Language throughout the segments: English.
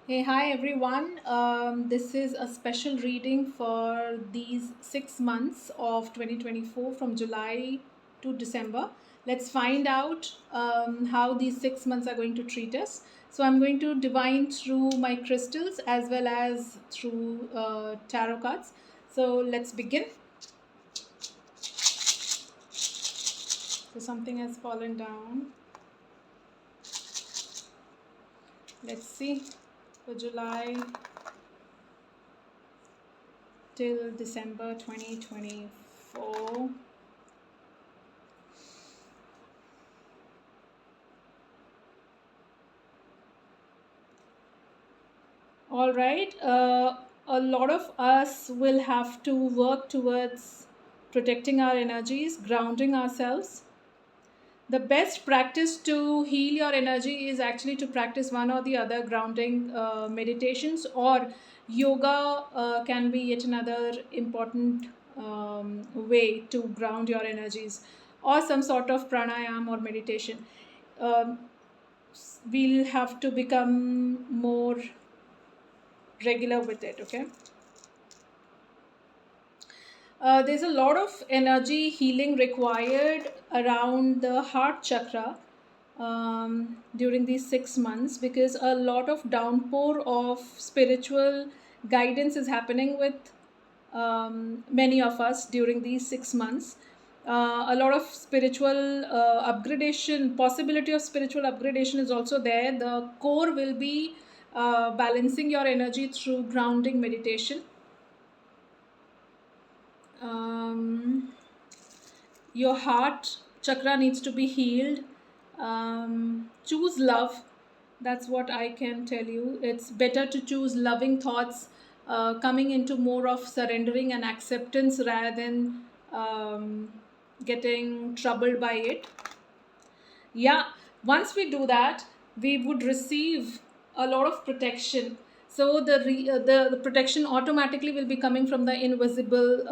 Hey, hi everyone. This is a special reading for these 6 months of 2024 from July to December. Let's find out how these 6 months are going to treat us. So, I'm going to divine through my crystals as well as through tarot cards. So, let's begin. So, something has fallen down. Let's see for July till December 2024. All right. A lot of us will have to work towards protecting our energies, grounding ourselves. The best practice to heal your energy is actually to practice one or the other grounding meditations, or yoga can be yet another important way to ground your energies, or some sort of pranayam or meditation. Um, we'll have to become more regular with it, okay? There's a lot of energy healing required around the heart chakra during these 6 months, because a lot of downpour of spiritual guidance is happening with many of us during these 6 months. A lot of spiritual upgradation, possibility of spiritual upgradation is also there. The core will be balancing your energy through grounding meditation. um, your heart chakra needs to be healed. Choose love. That's what I can tell you. It's better to choose loving thoughts, coming into more of surrendering and acceptance rather than getting troubled by it. Yeah, once we do that, we would receive a lot of protection. So the protection automatically will be coming from the invisible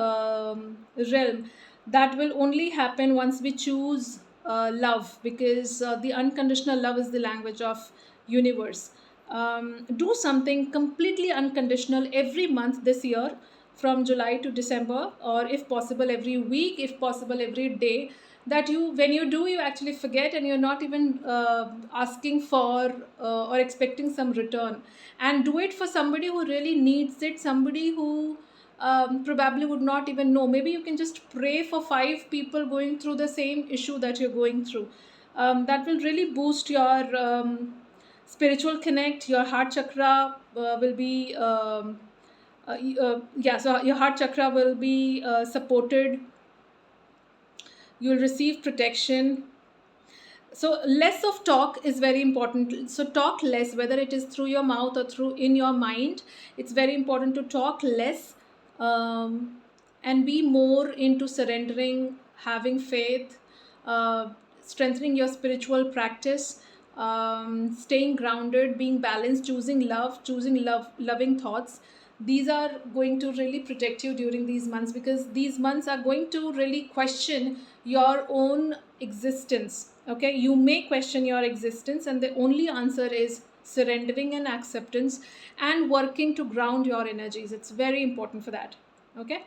realm. That will only happen once we choose love, because the unconditional love is the language of universe. Do something completely unconditional every month this year, from July to December, or if possible every week, if possible every day, that you, when you do, you actually forget and you're not even asking for or expecting some return. And do it for somebody who really needs it, somebody who probably would not even know. Maybe you can just pray for 5 people going through the same issue that you're going through. That will really boost your spiritual connect. Your heart chakra will be yeah, so your heart chakra will be supported. You'll receive protection. So less of talk is very important. So talk less, whether it is through your mouth or through in your mind. It's very important to talk less, and be more into surrendering, having faith, strengthening your spiritual practice, staying grounded, being balanced, choosing loving thoughts. These are going to really protect you during these months, because these months are going to really question your own existence. Okay, you may question your existence, and the only answer is surrendering and acceptance, and working to ground your energies. It's very important for that. Okay.